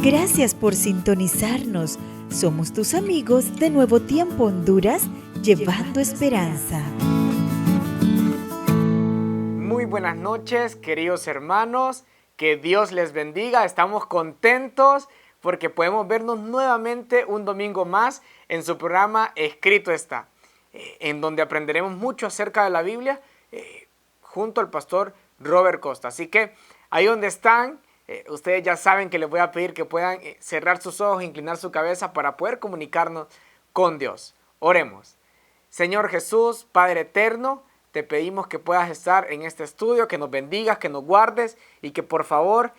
Gracias por sintonizarnos. Somos tus amigos de Nuevo Tiempo Honduras, llevando esperanza. Muy buenas noches, queridos hermanos. Que Dios les bendiga. Estamos contentos porque podemos vernos nuevamente un domingo más en su programa Escrito Está, en donde aprenderemos mucho acerca de la Biblia junto al pastor Robert Costa. Así que ahí donde están, ustedes ya saben que les voy a pedir que puedan cerrar sus ojos, inclinar su cabeza para poder comunicarnos con Dios. Oremos. Señor Jesús, Padre eterno, te pedimos que puedas estar en este estudio, que nos bendigas, que nos guardes y que por favor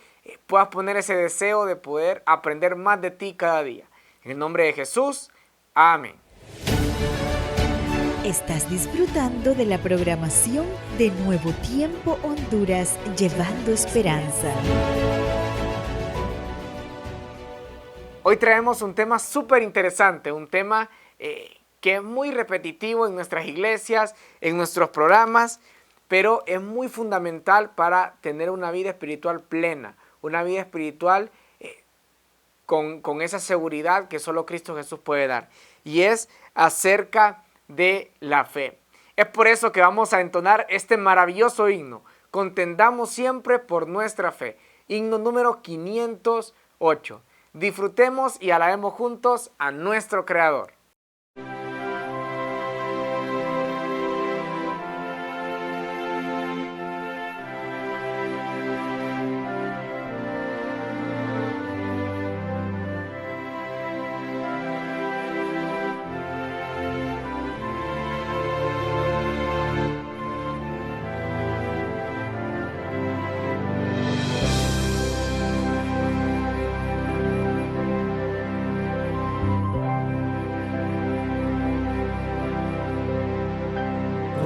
puedas poner ese deseo de poder aprender más de ti cada día. En el nombre de Jesús, amén. Estás disfrutando de la programación de Nuevo Tiempo Honduras, llevando esperanza. Hoy traemos un tema súper interesante, un tema que es muy repetitivo en nuestras iglesias, en nuestros programas, pero es muy fundamental para tener una vida espiritual plena, una vida espiritual con esa seguridad que solo Cristo Jesús puede dar. Y es acerca de la fe. Es por eso que vamos a entonar este maravilloso himno. Contendamos siempre por nuestra fe. Himno número 508. Disfrutemos y alabemos juntos a nuestro Creador.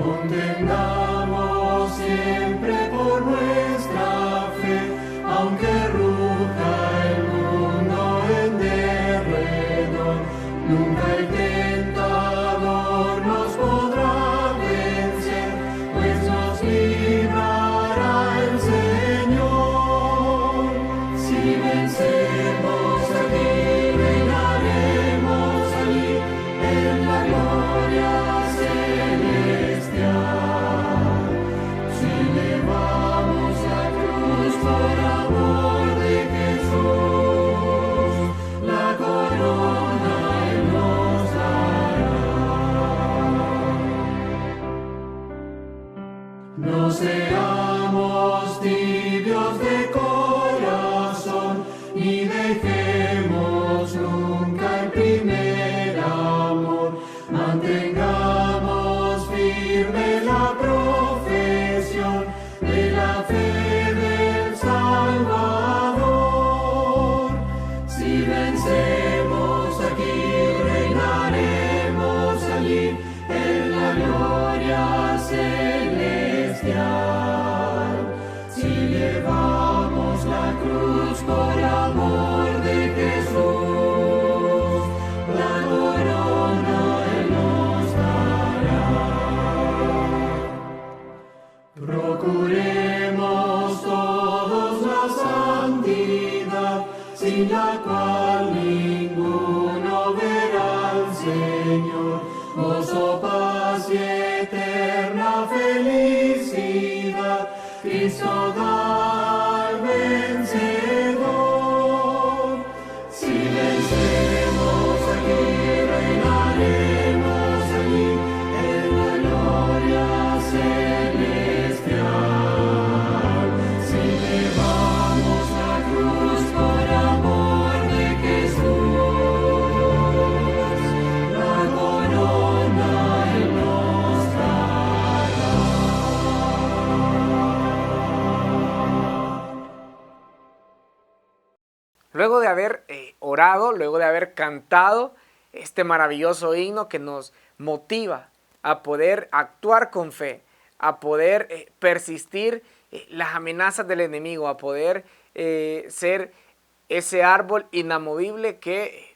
Contendamos siempre por nuestra fe, aunque ruja el mundo en derredor, nunca el tentador nos podrá vencer, pues nos librará el Señor. Si vencemos aquí, reinaremos allí en la gloria celestial. Si llevamos la cruz por amor de Jesús, la corona Él nos dará. No seamos tibios de corazón, ni dejemos nunca el primer amor. Mantengamos firme la profesión de la fe del Salvador. Si vencemos aquí, reinaremos allí en la gloria celestial. Si llevamos la cruz por amor de Jesús, la corona Él nos dará. Procuremos todos la santidad, sin la cual ninguno verá al Señor. Gozo, paz y eterna felicidad, Cristo da al vencedor. Si vencemos aquí, reinaremos allí en la gloria celestial. Si llevamos la cruz por amor de Jesús, la corona Él nos dará. Luego de haber orado, luego de haber cantado este maravilloso himno que nos motiva a poder actuar con fe, a poder persistir las amenazas del enemigo, a poder ser ese árbol inamovible que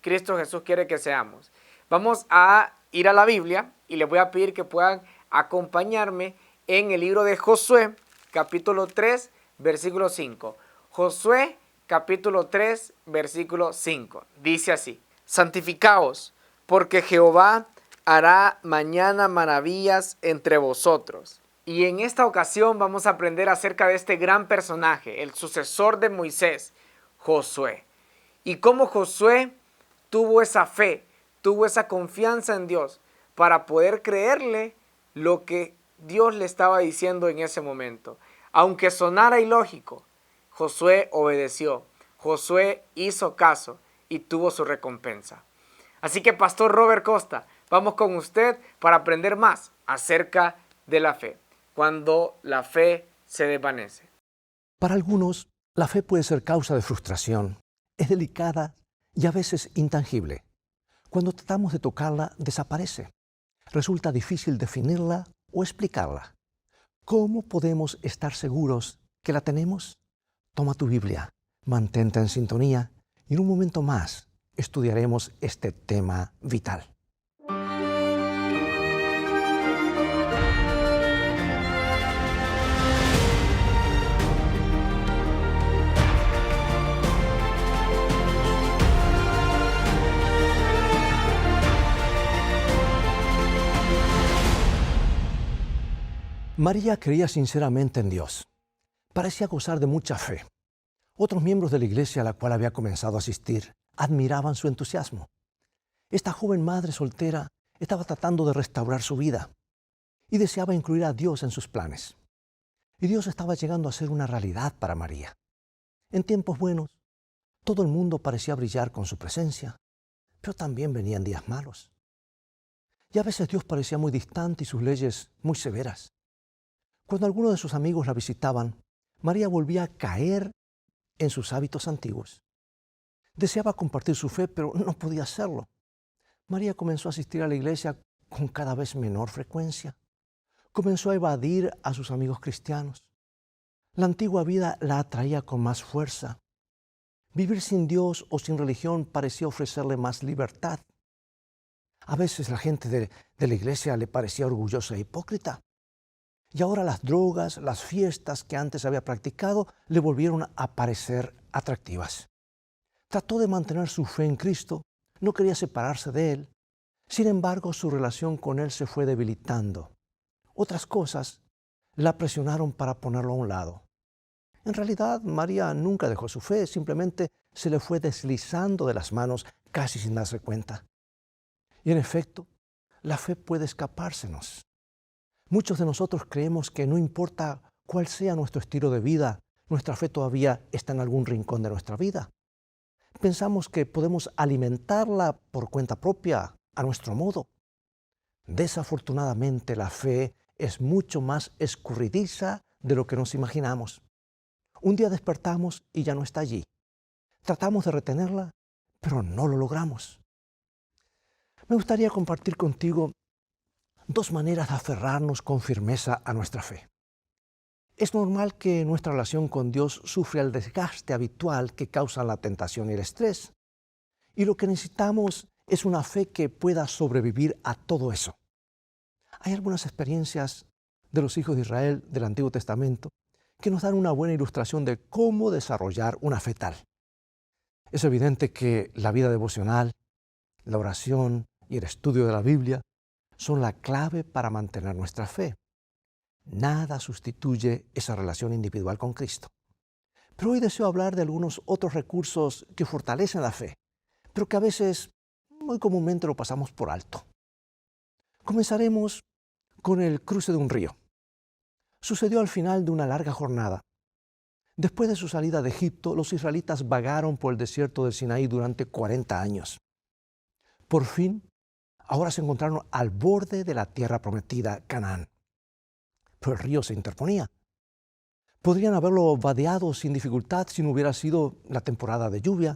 Cristo Jesús quiere que seamos. Vamos a ir a la Biblia y les voy a pedir que puedan acompañarme en el libro de Josué, capítulo 3, versículo 5. Josué, capítulo 3, versículo 5. Dice así: santificaos, porque Jehová hará mañana maravillas entre vosotros. Y en esta ocasión vamos a aprender acerca de este gran personaje, el sucesor de Moisés, Josué. Y cómo Josué tuvo esa fe, tuvo esa confianza en Dios para poder creerle lo que Dios le estaba diciendo en ese momento. Aunque sonara ilógico, Josué obedeció, Josué hizo caso y tuvo su recompensa. Así que, Pastor Robert Costa, vamos con usted para aprender más acerca de la fe, cuando la fe se desvanece. Para algunos, la fe puede ser causa de frustración, es delicada y a veces intangible. Cuando tratamos de tocarla, desaparece. Resulta difícil definirla o explicarla. ¿Cómo podemos estar seguros que la tenemos? Toma tu Biblia, mantente en sintonía y en un momento más estudiaremos este tema vital. María creía sinceramente en Dios. Parecía gozar de mucha fe. Otros miembros de la iglesia a la cual había comenzado a asistir admiraban su entusiasmo. Esta joven madre soltera estaba tratando de restaurar su vida y deseaba incluir a Dios en sus planes. Y Dios estaba llegando a ser una realidad para María. En tiempos buenos, todo el mundo parecía brillar con su presencia, pero también venían días malos. Y a veces Dios parecía muy distante y sus leyes muy severas. Cuando algunos de sus amigos la visitaban, María volvía a caer en sus hábitos antiguos. Deseaba compartir su fe, pero no podía hacerlo. María comenzó a asistir a la iglesia con cada vez menor frecuencia. Comenzó a evadir a sus amigos cristianos. La antigua vida la atraía con más fuerza. Vivir sin Dios o sin religión parecía ofrecerle más libertad. A veces la gente de la iglesia le parecía orgullosa e hipócrita. Y ahora las drogas, las fiestas que antes había practicado, le volvieron a parecer atractivas. Trató de mantener su fe en Cristo, no quería separarse de Él. Sin embargo, su relación con Él se fue debilitando. Otras cosas la presionaron para ponerlo a un lado. En realidad, María nunca dejó su fe, simplemente se le fue deslizando de las manos casi sin darse cuenta. Y en efecto, la fe puede escapársenos. Muchos de nosotros creemos que no importa cuál sea nuestro estilo de vida, nuestra fe todavía está en algún rincón de nuestra vida. Pensamos que podemos alimentarla por cuenta propia, a nuestro modo. Desafortunadamente, la fe es mucho más escurridiza de lo que nos imaginamos. Un día despertamos y ya no está allí. Tratamos de retenerla, pero no lo logramos. Me gustaría compartir contigo dos maneras de aferrarnos con firmeza a nuestra fe. Es normal que nuestra relación con Dios sufra el desgaste habitual que causan la tentación y el estrés. Y lo que necesitamos es una fe que pueda sobrevivir a todo eso. Hay algunas experiencias de los hijos de Israel del Antiguo Testamento que nos dan una buena ilustración de cómo desarrollar una fe tal. Es evidente que la vida devocional, la oración y el estudio de la Biblia son la clave para mantener nuestra fe. Nada sustituye esa relación individual con Cristo. Pero hoy deseo hablar de algunos otros recursos que fortalecen la fe, pero que a veces muy comúnmente lo pasamos por alto. Comenzaremos con el cruce de un río. Sucedió al final de una larga jornada. Después de su salida de Egipto, los israelitas vagaron por el desierto del Sinaí durante 40 años. Por fin, ahora se encontraron al borde de la tierra prometida, Canaán. Pero el río se interponía. Podrían haberlo vadeado sin dificultad si no hubiera sido la temporada de lluvia,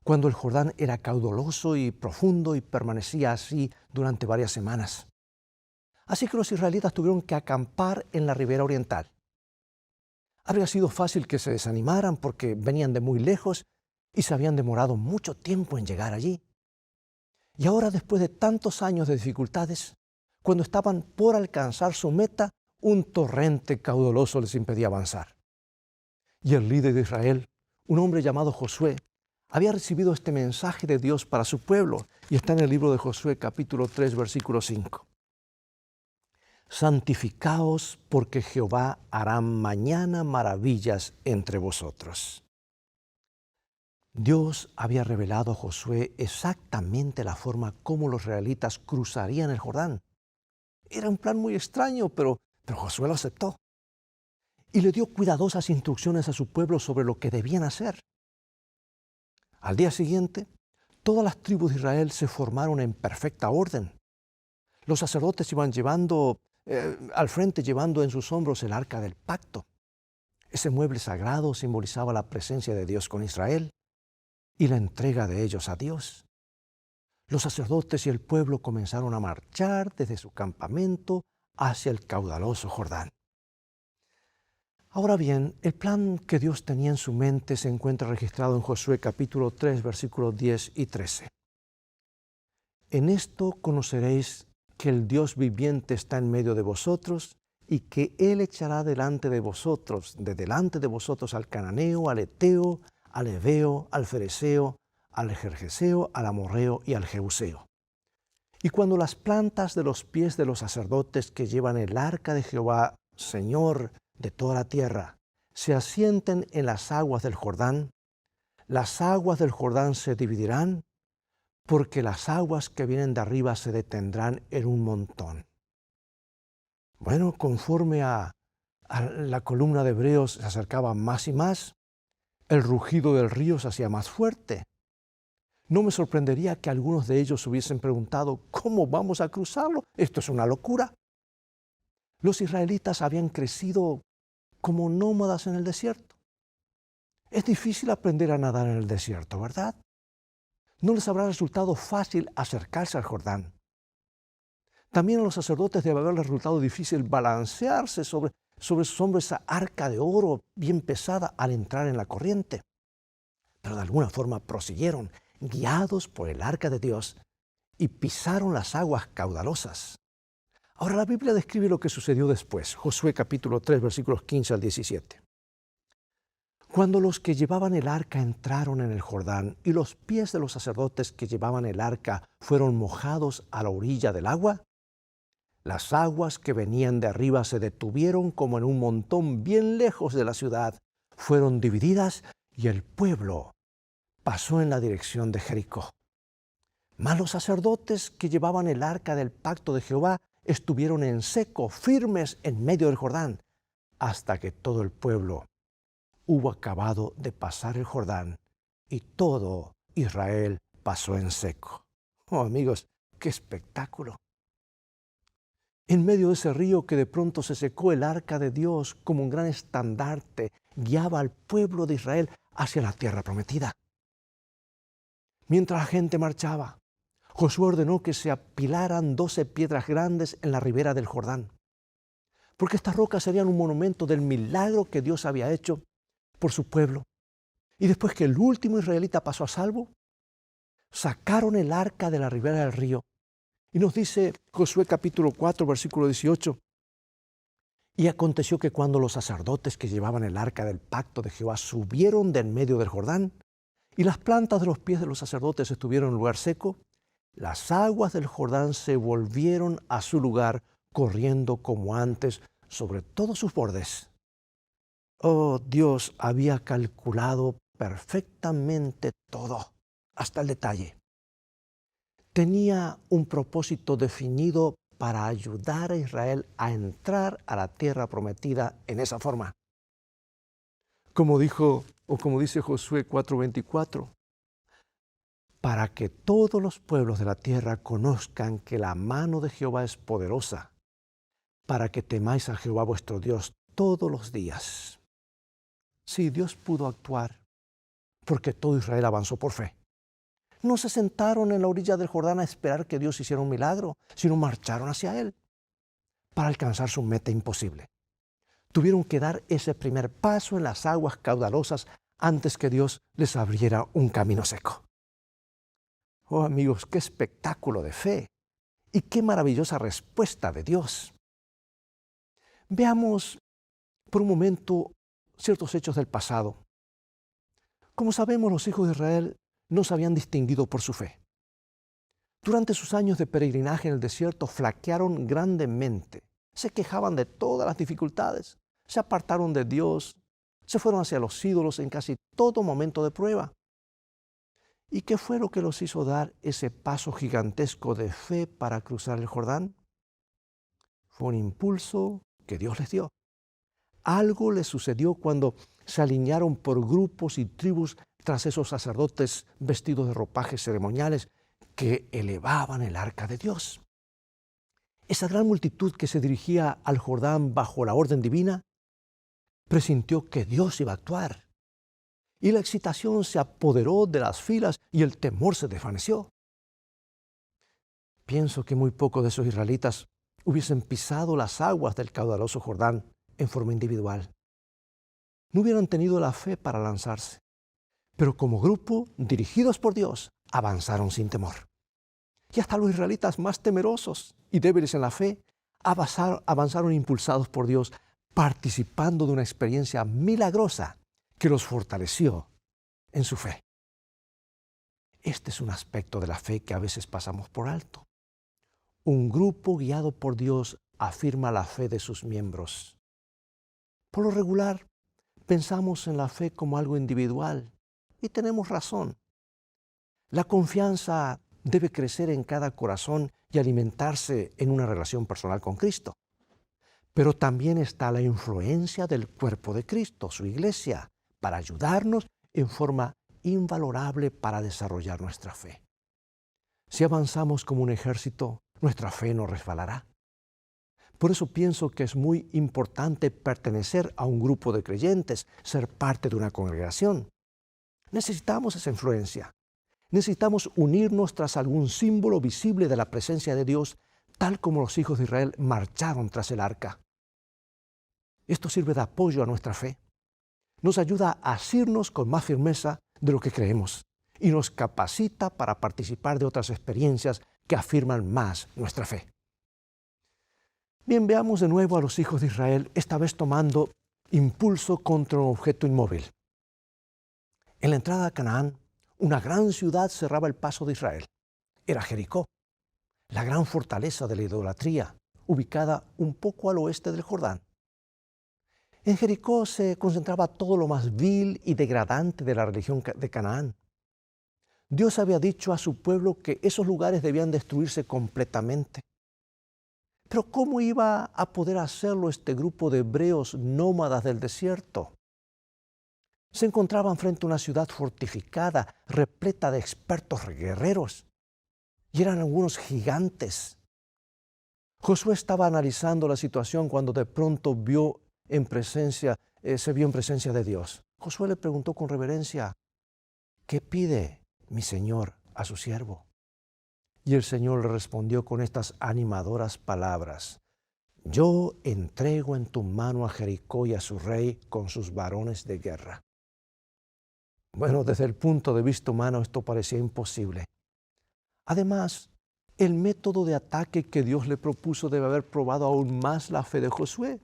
cuando el Jordán era caudaloso y profundo y permanecía así durante varias semanas. Así que los israelitas tuvieron que acampar en la ribera oriental. Habría sido fácil que se desanimaran porque venían de muy lejos y se habían demorado mucho tiempo en llegar allí. Y ahora, después de tantos años de dificultades, cuando estaban por alcanzar su meta, un torrente caudaloso les impedía avanzar. Y el líder de Israel, un hombre llamado Josué, había recibido este mensaje de Dios para su pueblo y está en el libro de Josué capítulo 3 versículo 5. Santificaos porque Jehová hará mañana maravillas entre vosotros. Dios había revelado a Josué exactamente la forma como los israelitas cruzarían el Jordán. Era un plan muy extraño, pero Josué lo aceptó. Y le dio cuidadosas instrucciones a su pueblo sobre lo que debían hacer. Al día siguiente, todas las tribus de Israel se formaron en perfecta orden. Los sacerdotes iban al frente llevando en sus hombros el arca del pacto. Ese mueble sagrado simbolizaba la presencia de Dios con Israel y la entrega de ellos a Dios. Los sacerdotes y el pueblo comenzaron a marchar desde su campamento hacia el caudaloso Jordán. Ahora bien, el plan que Dios tenía en su mente se encuentra registrado en Josué capítulo 3, versículos 10 y 13. En esto conoceréis que el Dios viviente está en medio de vosotros y que Él echará delante de vosotros al cananeo, al eteo, al heveo, al fereceo, al gergeseo, al amorreo y al jebuseo. Y cuando las plantas de los pies de los sacerdotes que llevan el arca de Jehová, Señor de toda la tierra, se asienten en las aguas del Jordán, las aguas del Jordán se dividirán, porque las aguas que vienen de arriba se detendrán en un montón. Bueno, conforme a la columna de Hebreos se acercaba más y más, el rugido del río se hacía más fuerte. No me sorprendería que algunos de ellos hubiesen preguntado, ¿cómo vamos a cruzarlo? Esto es una locura. Los israelitas habían crecido como nómadas en el desierto. Es difícil aprender a nadar en el desierto, ¿verdad? No les habrá resultado fácil acercarse al Jordán. También a los sacerdotes debe haberles resultado difícil balancearse sobre sus hombros esa arca de oro bien pesada al entrar en la corriente. Pero de alguna forma prosiguieron, guiados por el arca de Dios, y pisaron las aguas caudalosas. Ahora la Biblia describe lo que sucedió después. Josué capítulo 3, versículos 15 al 17. Cuando los que llevaban el arca entraron en el Jordán y los pies de los sacerdotes que llevaban el arca fueron mojados a la orilla del agua, las aguas que venían de arriba se detuvieron como en un montón bien lejos de la ciudad, fueron divididas y el pueblo pasó en la dirección de Jericó. Mas los sacerdotes que llevaban el arca del pacto de Jehová estuvieron en seco, firmes en medio del Jordán, hasta que todo el pueblo hubo acabado de pasar el Jordán y todo Israel pasó en seco. Oh, amigos, qué espectáculo. En medio de ese río que de pronto se secó, el arca de Dios como un gran estandarte guiaba al pueblo de Israel hacia la tierra prometida. Mientras la gente marchaba, Josué ordenó que se apilaran 12 piedras grandes en la ribera del Jordán, porque estas rocas serían un monumento del milagro que Dios había hecho por su pueblo. Y después que el último israelita pasó a salvo, sacaron el arca de la ribera del río. Y nos dice Josué capítulo 4, versículo 18. Y aconteció que cuando los sacerdotes que llevaban el arca del pacto de Jehová subieron de en medio del Jordán, y las plantas de los pies de los sacerdotes estuvieron en lugar seco, las aguas del Jordán se volvieron a su lugar, corriendo como antes sobre todos sus bordes. Oh, Dios había calculado perfectamente todo, hasta el detalle. Tenía un propósito definido para ayudar a Israel a entrar a la tierra prometida en esa forma. Como dice Josué 4:24, para que todos los pueblos de la tierra conozcan que la mano de Jehová es poderosa, para que temáis a Jehová vuestro Dios todos los días. Sí, Dios pudo actuar porque todo Israel avanzó por fe. No se sentaron en la orilla del Jordán a esperar que Dios hiciera un milagro, sino marcharon hacia Él para alcanzar su meta imposible. Tuvieron que dar ese primer paso en las aguas caudalosas antes que Dios les abriera un camino seco. Oh, amigos, qué espectáculo de fe y qué maravillosa respuesta de Dios. Veamos por un momento ciertos hechos del pasado. Como sabemos, los hijos de Israel no se habían distinguido por su fe. Durante sus años de peregrinaje en el desierto flaquearon grandemente, se quejaban de todas las dificultades, se apartaron de Dios, se fueron hacia los ídolos en casi todo momento de prueba. ¿Y qué fue lo que los hizo dar ese paso gigantesco de fe para cruzar el Jordán? Fue un impulso que Dios les dio. Algo les sucedió cuando se alinearon por grupos y tribus tras esos sacerdotes vestidos de ropajes ceremoniales que elevaban el arca de Dios. Esa gran multitud que se dirigía al Jordán bajo la orden divina presintió que Dios iba a actuar. Y la excitación se apoderó de las filas y el temor se desvaneció. Pienso que muy pocos de esos israelitas hubiesen pisado las aguas del caudaloso Jordán en forma individual. No hubieran tenido la fe para lanzarse, pero como grupo, dirigidos por Dios, avanzaron sin temor. Y hasta los israelitas más temerosos y débiles en la fe avanzaron impulsados por Dios, participando de una experiencia milagrosa que los fortaleció en su fe. Este es un aspecto de la fe que a veces pasamos por alto. Un grupo guiado por Dios afirma la fe de sus miembros. Por lo regular, pensamos en la fe como algo individual y tenemos razón. La confianza debe crecer en cada corazón y alimentarse en una relación personal con Cristo. Pero también está la influencia del cuerpo de Cristo, su iglesia, para ayudarnos en forma invalorable para desarrollar nuestra fe. Si avanzamos como un ejército, nuestra fe no resbalará. Por eso pienso que es muy importante pertenecer a un grupo de creyentes, ser parte de una congregación. Necesitamos esa influencia. Necesitamos unirnos tras algún símbolo visible de la presencia de Dios, tal como los hijos de Israel marcharon tras el arca. Esto sirve de apoyo a nuestra fe. Nos ayuda a asirnos con más firmeza de lo que creemos y nos capacita para participar de otras experiencias que afirman más nuestra fe. Bien, veamos de nuevo a los hijos de Israel, esta vez tomando impulso contra un objeto inmóvil. En la entrada a Canaán, una gran ciudad cerraba el paso de Israel. Era Jericó, la gran fortaleza de la idolatría, ubicada un poco al oeste del Jordán. En Jericó se concentraba todo lo más vil y degradante de la religión de Canaán. Dios había dicho a su pueblo que esos lugares debían destruirse completamente. Pero ¿cómo iba a poder hacerlo este grupo de hebreos nómadas del desierto? Se encontraban frente a una ciudad fortificada, repleta de expertos guerreros, y eran algunos gigantes. Josué estaba analizando la situación cuando de pronto se vio en presencia de Dios. Josué le preguntó con reverencia, ¿qué pide mi Señor a su siervo? Y el Señor le respondió con estas animadoras palabras, yo entrego en tu mano a Jericó y a su rey con sus varones de guerra. Bueno, desde el punto de vista humano esto parecía imposible. Además, el método de ataque que Dios le propuso debe haber probado aún más la fe de Josué.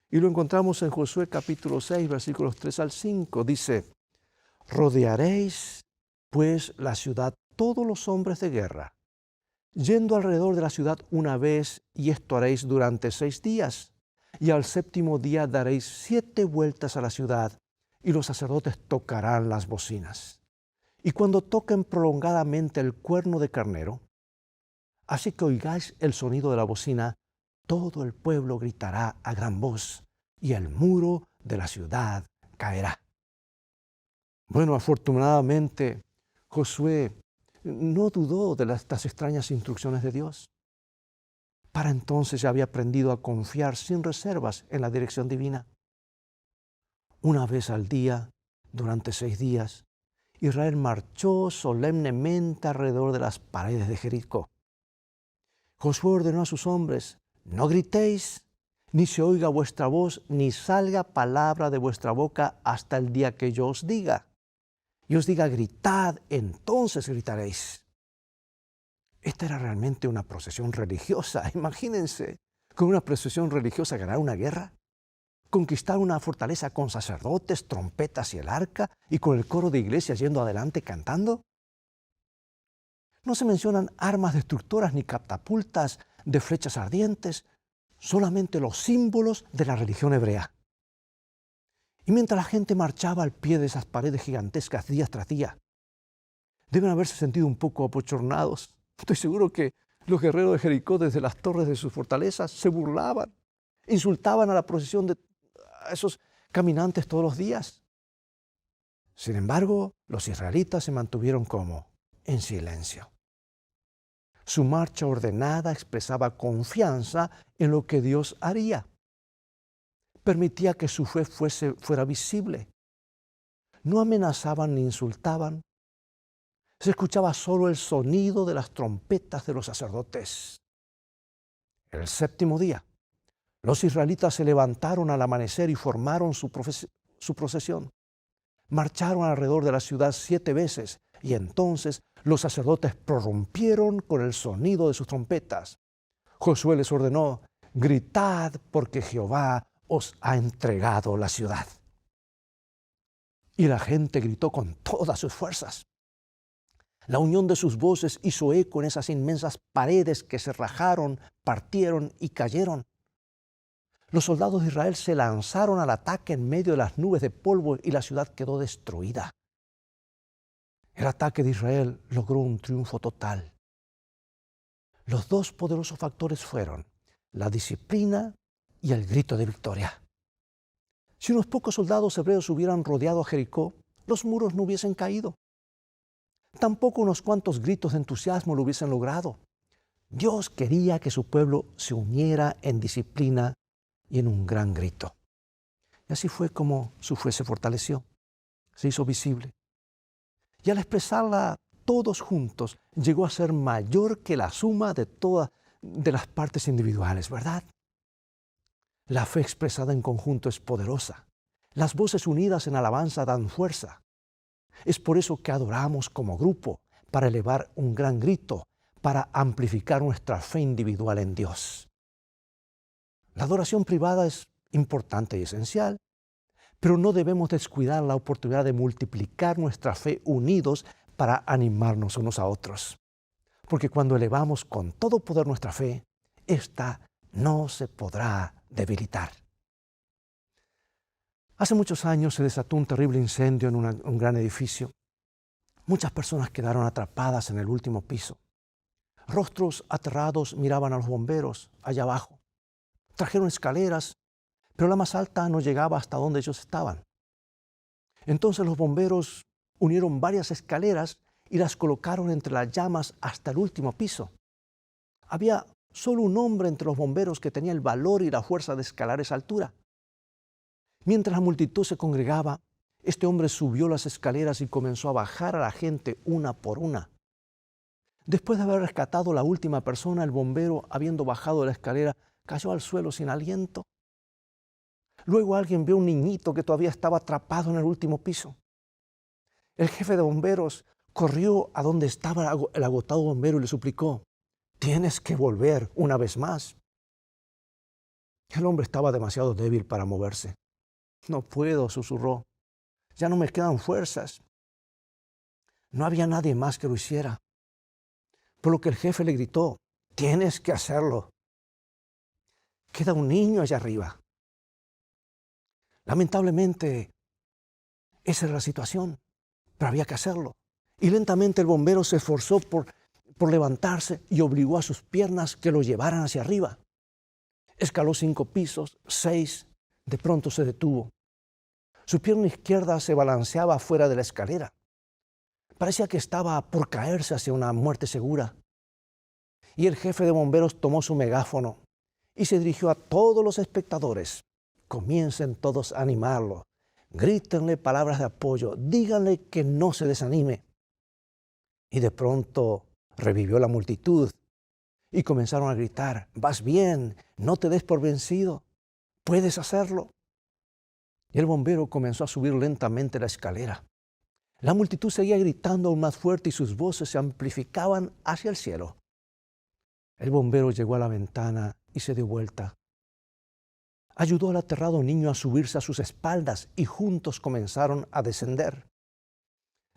Y lo encontramos en Josué capítulo 6, versículos 3 al 5. Dice, rodearéis pues la ciudad todos los hombres de guerra, yendo alrededor de la ciudad una vez, y esto haréis durante 6 días. Y al 7º día daréis 7 vueltas a la ciudad, y los sacerdotes tocarán las bocinas. Y cuando toquen prolongadamente el cuerno de carnero, así que oigáis el sonido de la bocina, todo el pueblo gritará a gran voz, y el muro de la ciudad caerá. Bueno, afortunadamente, Josué no dudó de estas extrañas instrucciones de Dios. Para entonces ya había aprendido a confiar sin reservas en la dirección divina. Una vez al día, durante 6 días, Israel marchó solemnemente alrededor de las paredes de Jericó. Josué ordenó a sus hombres, no gritéis, ni se oiga vuestra voz, ni salga palabra de vuestra boca hasta el día que yo os diga. Y os diga, gritad, entonces gritaréis. Esta era realmente una procesión religiosa. Imagínense, con una procesión religiosa ganar una guerra. conquistar una fortaleza con sacerdotes, trompetas y el arca, y con el coro de iglesia yendo adelante cantando? No se mencionan armas destructoras ni catapultas de flechas ardientes, solamente los símbolos de la religión hebrea. Y mientras la gente marchaba al pie de esas paredes gigantescas día tras día, deben haberse sentido un poco abochornados. Estoy seguro que los guerreros de Jericó desde las torres de sus fortalezas se burlaban, insultaban a la procesión de a esos caminantes todos los días. Sin embargo, los israelitas se mantuvieron como en silencio. Su marcha ordenada expresaba confianza en lo que Dios haría. Permitía que su fe fuera visible. No amenazaban ni insultaban. Se escuchaba solo el sonido de las trompetas de los sacerdotes. El séptimo día, los israelitas se levantaron al amanecer y formaron su procesión. Marcharon alrededor de la ciudad 7 veces y entonces los sacerdotes prorrumpieron con el sonido de sus trompetas. Josué les ordenó: gritad porque Jehová os ha entregado la ciudad. Y la gente gritó con todas sus fuerzas. La unión de sus voces hizo eco en esas inmensas paredes que se rajaron, partieron y cayeron. Los soldados de Israel se lanzaron al ataque en medio de las nubes de polvo y la ciudad quedó destruida. El ataque de Israel logró un triunfo total. Los dos poderosos factores fueron la disciplina y el grito de victoria. Si unos pocos soldados hebreos hubieran rodeado a Jericó, los muros no hubiesen caído. Tampoco unos cuantos gritos de entusiasmo lo hubiesen logrado. Dios quería que su pueblo se uniera en disciplina y en un gran grito. Y así fue como su fe se fortaleció, se hizo visible. Y al expresarla todos juntos, llegó a ser mayor que la suma de todas las partes individuales, ¿verdad? La fe expresada en conjunto es poderosa. Las voces unidas en alabanza dan fuerza. Es por eso que adoramos como grupo, para elevar un gran grito, para amplificar nuestra fe individual en Dios. La adoración privada es importante y esencial, pero no debemos descuidar la oportunidad de multiplicar nuestra fe unidos para animarnos unos a otros. Porque cuando elevamos con todo poder nuestra fe, esta no se podrá debilitar. Hace muchos años se desató un terrible incendio en un gran edificio. Muchas personas quedaron atrapadas en el último piso. Rostros aterrados miraban a los bomberos allá abajo. Trajeron escaleras, pero la más alta no llegaba hasta donde ellos estaban. Entonces los bomberos unieron varias escaleras y las colocaron entre las llamas hasta el último piso. Había solo un hombre entre los bomberos que tenía el valor y la fuerza de escalar esa altura. Mientras la multitud se congregaba, este hombre subió las escaleras y comenzó a bajar a la gente una por una. Después de haber rescatado a la última persona, el bombero, habiendo bajado de la escalera, cayó al suelo sin aliento. Luego alguien vio a un niñito que todavía estaba atrapado en el último piso. El jefe de bomberos corrió a donde estaba el agotado bombero y le suplicó: tienes que volver una vez más. El hombre estaba demasiado débil para moverse. No puedo, susurró. Ya no me quedan fuerzas. No había nadie más que lo hiciera. Por lo que el jefe le gritó: tienes que hacerlo. Queda un niño allá arriba. Lamentablemente, esa era la situación, pero había que hacerlo. Y lentamente el bombero se esforzó por levantarse y obligó a sus piernas que lo llevaran hacia arriba. Escaló 5 pisos, 6, de pronto se detuvo. Su pierna izquierda se balanceaba fuera de la escalera. Parecía que estaba por caerse hacia una muerte segura. Y el jefe de bomberos tomó su megáfono y se dirigió a todos los espectadores. Comiencen todos a animarlo. Grítenle palabras de apoyo. Díganle que no se desanime. Y de pronto revivió la multitud y comenzaron a gritar: vas bien, no te des por vencido, puedes hacerlo. Y el bombero comenzó a subir lentamente la escalera. La multitud seguía gritando aún más fuerte y sus voces se amplificaban hacia el cielo. El bombero llegó a la ventana y se dio vuelta. Ayudó al aterrado niño a subirse a sus espaldas y juntos comenzaron a descender.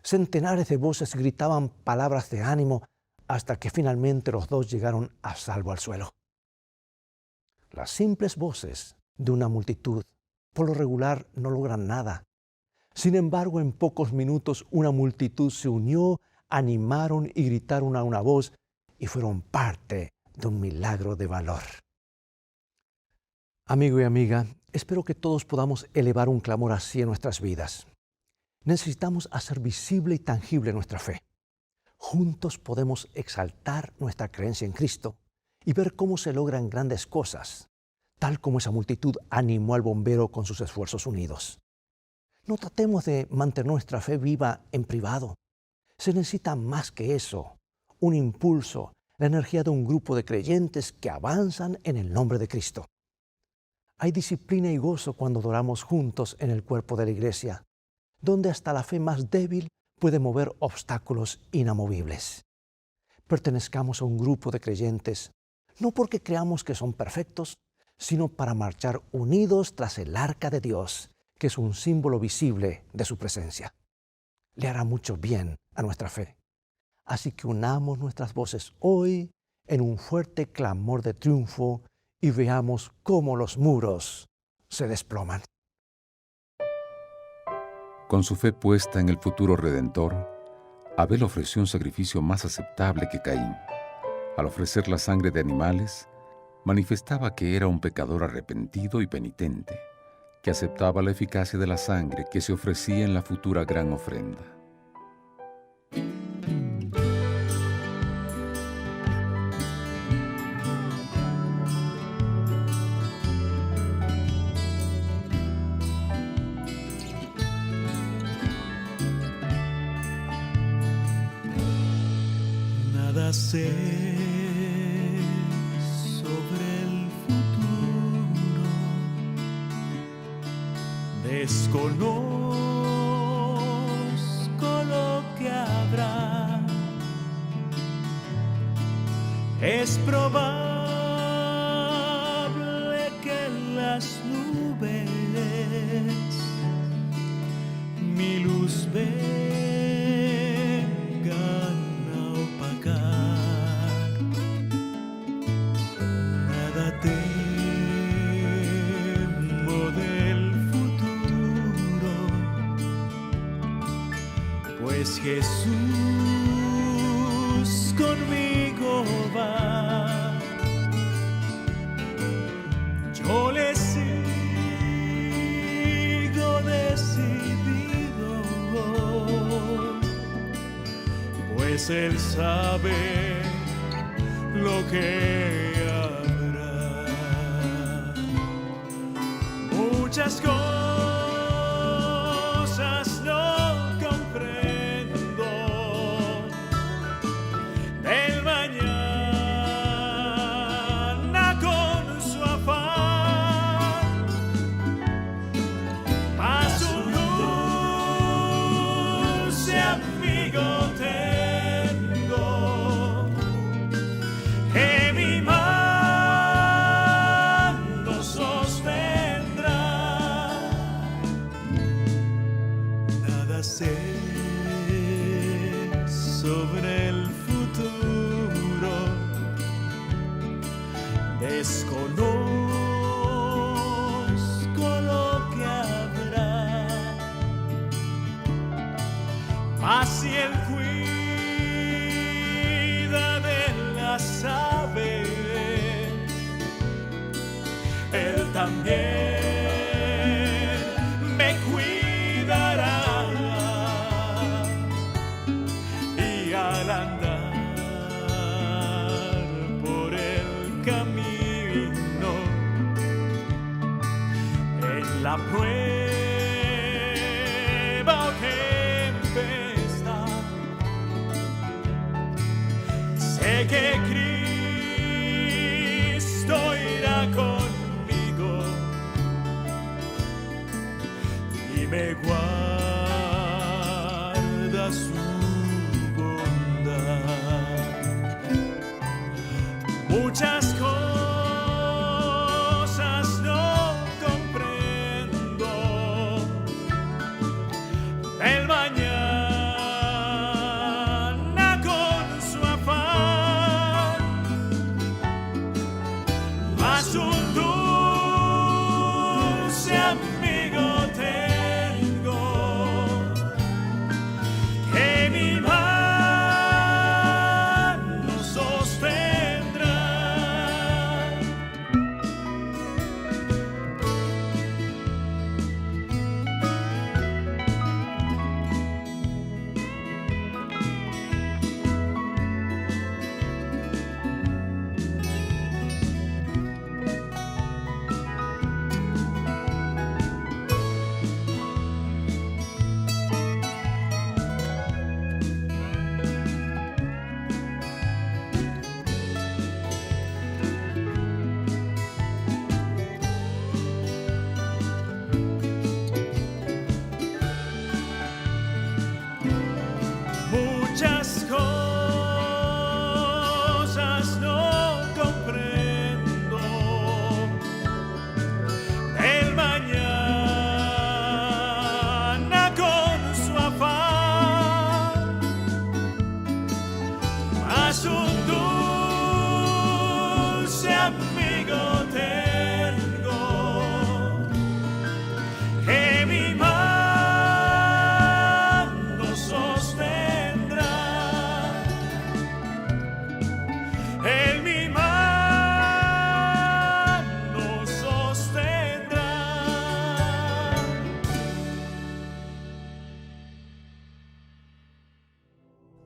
Centenares de voces gritaban palabras de ánimo hasta que finalmente los dos llegaron a salvo al suelo. Las simples voces de una multitud por lo regular no logran nada. Sin embargo, en pocos minutos una multitud se unió, animaron y gritaron a una voz y fueron parte de un milagro de valor. Amigo y amiga, espero que todos podamos elevar un clamor así en nuestras vidas. Necesitamos hacer visible y tangible nuestra fe. Juntos podemos exaltar nuestra creencia en Cristo y ver cómo se logran grandes cosas, tal como esa multitud animó al bombero con sus esfuerzos unidos. No tratemos de mantener nuestra fe viva en privado. Se necesita más que eso, un impulso, la energía de un grupo de creyentes que avanzan en el nombre de Cristo. Hay disciplina y gozo cuando adoramos juntos en el cuerpo de la iglesia, donde hasta la fe más débil puede mover obstáculos inamovibles. Pertenezcamos a un grupo de creyentes, no porque creamos que son perfectos, sino para marchar unidos tras el arca de Dios, que es un símbolo visible de su presencia. Le hará mucho bien a nuestra fe. Así que unamos nuestras voces hoy en un fuerte clamor de triunfo y veamos cómo los muros se desploman. Con su fe puesta en el futuro Redentor, Abel ofreció un sacrificio más aceptable que Caín. Al ofrecer la sangre de animales, manifestaba que era un pecador arrepentido y penitente, que aceptaba la eficacia de la sangre que se ofrecía en la futura gran ofrenda. Nada sé sobre el futuro, desconozco lo que habrá. Es probable que las nubes mi luz vengan a opacar. Nada temo del futuro, pues Jesús conmigo va. Yo le sigo decidido, pues Él sabe lo que habrá. Muchas cosas no comprendo del mañana con su afán, mas su dulce amigo tengo, que mi mano sostendrá. Nada sé sobre el futuro, desconozco lo que habrá, mas si Él cuida de las aves, Él también me cuidará. Y al andar por el camino, en la prueba o tempestad, sé que Cristo irá conmigo y me guarda su bondad. Muchas cosas no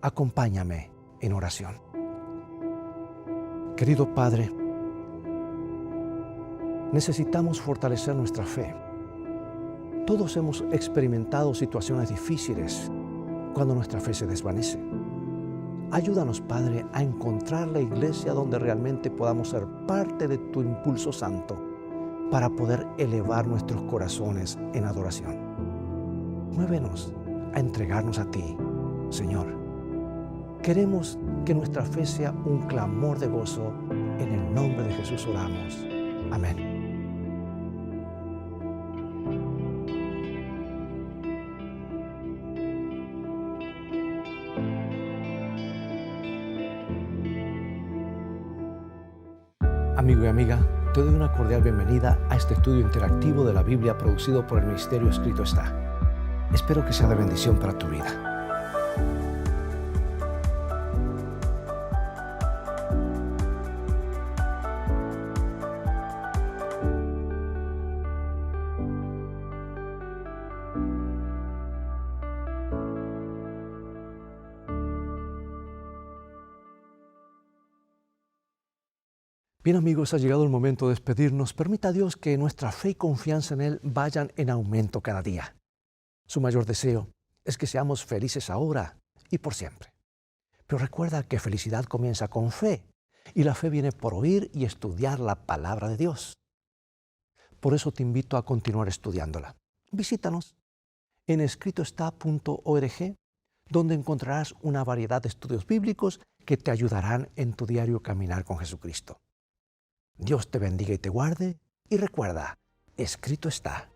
Acompáñame en oración. Querido Padre, necesitamos fortalecer nuestra fe. Todos hemos experimentado situaciones difíciles cuando nuestra fe se desvanece. Ayúdanos, Padre, a encontrar la iglesia donde realmente podamos ser parte de tu impulso santo para poder elevar nuestros corazones en adoración. Muévenos a entregarnos a ti, Señor. Queremos que nuestra fe sea un clamor de gozo. En el nombre de Jesús oramos. Amén. Amigo y amiga, te doy una cordial bienvenida a este estudio interactivo de la Biblia producido por el Ministerio Escrito Está. Espero que sea de bendición para tu vida. Bien amigos, ha llegado el momento de despedirnos. Permita a Dios que nuestra fe y confianza en Él vayan en aumento cada día. Su mayor deseo es que seamos felices ahora y por siempre. Pero recuerda que felicidad comienza con fe y la fe viene por oír y estudiar la palabra de Dios. Por eso te invito a continuar estudiándola. Visítanos en escritoestá.org, donde encontrarás una variedad de estudios bíblicos que te ayudarán en tu diario caminar con Jesucristo. Dios te bendiga y te guarde, y recuerda, escrito está,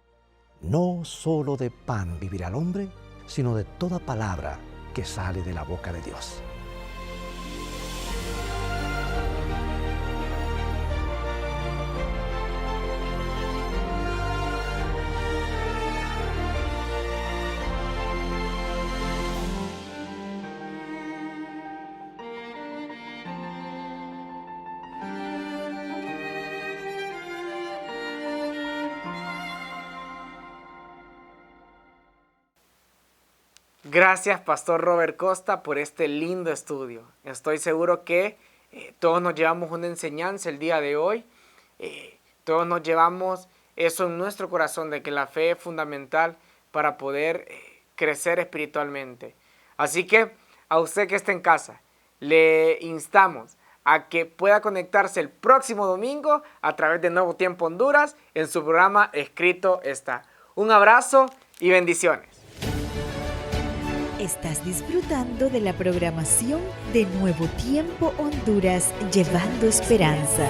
no solo de pan vivirá el hombre, sino de toda palabra que sale de la boca de Dios. Gracias, Pastor Robert Costa, por este lindo estudio. Estoy seguro que todos nos llevamos una enseñanza el día de hoy. Todos nos llevamos eso en nuestro corazón, de que la fe es fundamental para poder crecer espiritualmente. Así que a usted que está en casa, le instamos a que pueda conectarse el próximo domingo a través de Nuevo Tiempo Honduras en su programa Escrito Está. Un abrazo y bendiciones. Estás disfrutando de la programación de Nuevo Tiempo Honduras, llevando esperanza.